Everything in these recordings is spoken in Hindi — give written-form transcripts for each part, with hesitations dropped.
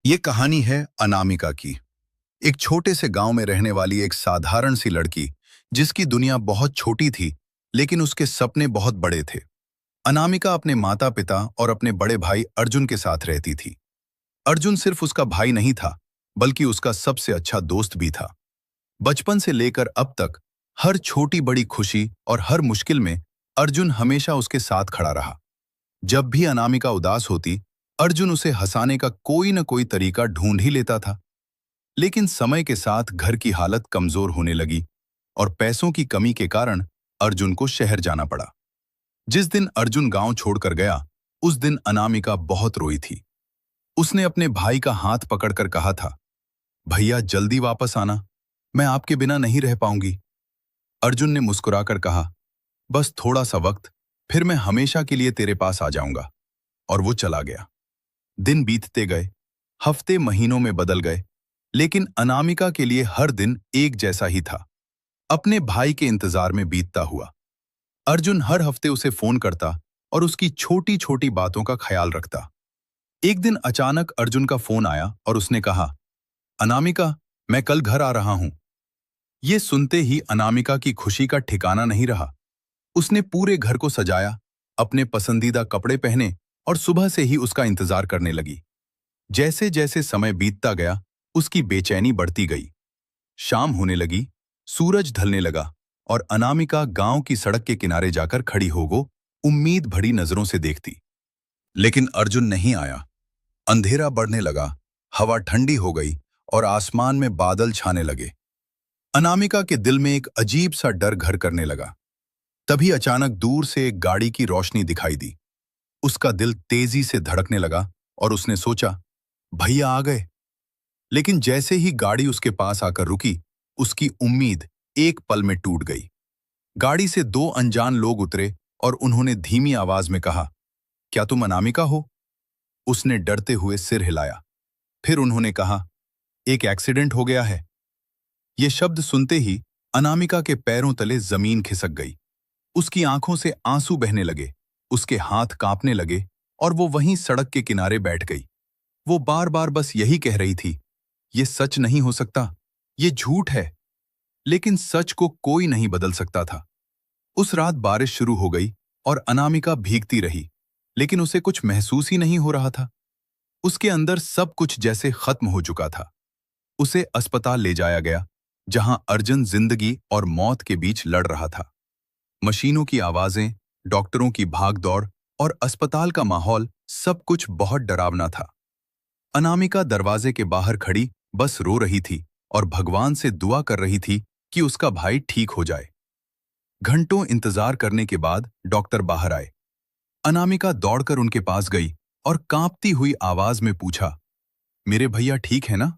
ये कहानी है अनामिका की। एक छोटे से गांव में रहने वाली एक साधारण सी लड़की, जिसकी दुनिया बहुत छोटी थी, लेकिन उसके सपने बहुत बड़े थे। अनामिका अपने माता पिता और अपने बड़े भाई अर्जुन के साथ रहती थी। अर्जुन सिर्फ उसका भाई नहीं था, बल्कि उसका सबसे अच्छा दोस्त भी था। बचपन से लेकर अब तक हर छोटी बड़ी खुशी और हर मुश्किल में अर्जुन हमेशा उसके साथ खड़ा रहा। जब भी अनामिका उदास होती, अर्जुन उसे हंसाने का कोई न कोई तरीका ढूंढ ही लेता था। लेकिन समय के साथ घर की हालत कमजोर होने लगी और पैसों की कमी के कारण अर्जुन को शहर जाना पड़ा। जिस दिन अर्जुन गांव छोड़कर गया, उस दिन अनामिका बहुत रोई थी। उसने अपने भाई का हाथ पकड़कर कहा था, भैया जल्दी वापस आना, मैं आपके बिना नहीं रह पाऊंगी। अर्जुन ने मुस्कुराकर कहा, बस थोड़ा सा वक्त, फिर मैं हमेशा के लिए तेरे पास आ जाऊंगा। और वो चला गया। दिन बीतते गए, हफ्ते महीनों में बदल गए, लेकिन अनामिका के लिए हर दिन एक जैसा ही था, अपने भाई के इंतजार में बीतता हुआ। अर्जुन हर हफ्ते उसे फोन करता और उसकी छोटी छोटी बातों का ख्याल रखता। एक दिन अचानक अर्जुन का फोन आया और उसने कहा, अनामिका, मैं कल घर आ रहा हूं। ये सुनते ही अनामिका की खुशी का ठिकाना नहीं रहा। उसने पूरे घर को सजाया, अपने पसंदीदा कपड़े पहने और सुबह से ही उसका इंतजार करने लगी। जैसे जैसे समय बीतता गया, उसकी बेचैनी बढ़ती गई। शाम होने लगी, सूरज ढलने लगा और अनामिका गांव की सड़क के किनारे जाकर खड़ी हो गई, उम्मीद भरी नजरों से देखती। लेकिन अर्जुन नहीं आया। अंधेरा बढ़ने लगा, हवा ठंडी हो गई और आसमान में बादल छाने लगे। अनामिका के दिल में एक अजीब सा डर घर करने लगा। तभी अचानक दूर से एक गाड़ी की रोशनी दिखाई दी। उसका दिल तेजी से धड़कने लगा और उसने सोचा, भैया आ गए। लेकिन जैसे ही गाड़ी उसके पास आकर रुकी, उसकी उम्मीद एक पल में टूट गई। गाड़ी से दो अनजान लोग उतरे और उन्होंने धीमी आवाज में कहा, क्या तुम अनामिका हो? उसने डरते हुए सिर हिलाया। फिर उन्होंने कहा, एक एक्सीडेंट हो गया है। ये शब्द सुनते ही अनामिका के पैरों तले जमीन खिसक गई। उसकी आंखों से आंसू बहने लगे, उसके हाथ कांपने लगे और वो वहीं सड़क के किनारे बैठ गई। वो बार बार बस यही कह रही थी, ये सच नहीं हो सकता, ये झूठ है। लेकिन सच को कोई नहीं बदल सकता था। उस रात बारिश शुरू हो गई और अनामिका भीगती रही, लेकिन उसे कुछ महसूस ही नहीं हो रहा था। उसके अंदर सब कुछ जैसे खत्म हो चुका था। उसे अस्पताल ले जाया गया, जहां अर्जुन जिंदगी और मौत के बीच लड़ रहा था। मशीनों की आवाजें, डॉक्टरों की भागदौड़ और अस्पताल का माहौल, सब कुछ बहुत डरावना था। अनामिका दरवाजे के बाहर खड़ी बस रो रही थी और भगवान से दुआ कर रही थी कि उसका भाई ठीक हो जाए। घंटों इंतजार करने के बाद डॉक्टर बाहर आए। अनामिका दौड़कर उनके पास गई और कांपती हुई आवाज में पूछा, मेरे भैया ठीक है ना?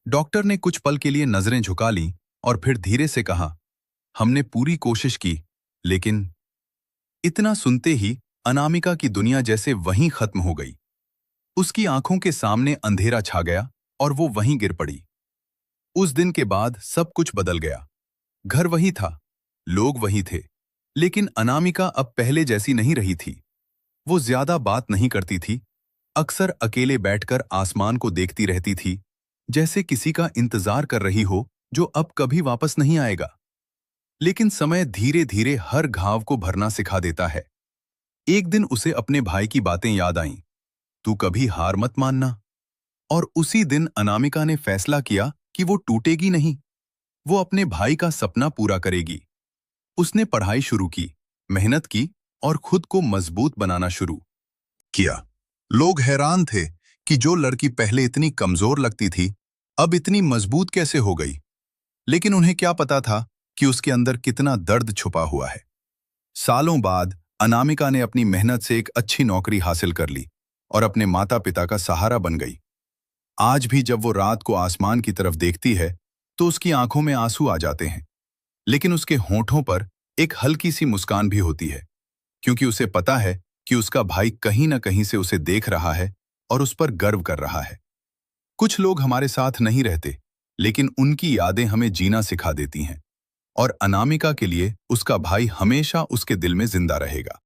डॉक्टर ने कुछ पल के लिए नजरें झुका लीं और फिर धीरे से कहा, हमने पूरी कोशिश की, लेकिन। इतना सुनते ही अनामिका की दुनिया जैसे वहीं खत्म हो गई। उसकी आंखों के सामने अंधेरा छा गया और वो वहीं गिर पड़ी। उस दिन के बाद सब कुछ बदल गया। घर वही था, लोग वही थे, लेकिन अनामिका अब पहले जैसी नहीं रही थी। वो ज्यादा बात नहीं करती थी, अक्सर अकेले बैठकर आसमान को देखती रहती थी, जैसे किसी का इंतजार कर रही हो जो अब कभी वापस नहीं आएगा। लेकिन समय धीरे धीरे हर घाव को भरना सिखा देता है। एक दिन उसे अपने भाई की बातें याद आईं, तू कभी हार मत मानना। और उसी दिन अनामिका ने फैसला किया कि वो टूटेगी नहीं, वो अपने भाई का सपना पूरा करेगी। उसने पढ़ाई शुरू की, मेहनत की और खुद को मजबूत बनाना शुरू किया। लोग हैरान थे कि जो लड़की पहले इतनी कमजोर लगती थी, अब इतनी मजबूत कैसे हो गई। लेकिन उन्हें क्या पता था कि उसके अंदर कितना दर्द छुपा हुआ है। सालों बाद अनामिका ने अपनी मेहनत से एक अच्छी नौकरी हासिल कर ली और अपने माता पिता का सहारा बन गई। आज भी जब वो रात को आसमान की तरफ देखती है, तो उसकी आंखों में आंसू आ जाते हैं, लेकिन उसके होंठों पर एक हल्की सी मुस्कान भी होती है, क्योंकि उसे पता है कि उसका भाई कहीं न कहीं से उसे देख रहा है और उस पर गर्व कर रहा है। कुछ लोग हमारे साथ नहीं रहते, लेकिन उनकी यादें हमें जीना सिखा देती हैं, और अनामिका के लिए उसका भाई हमेशा उसके दिल में जिंदा रहेगा।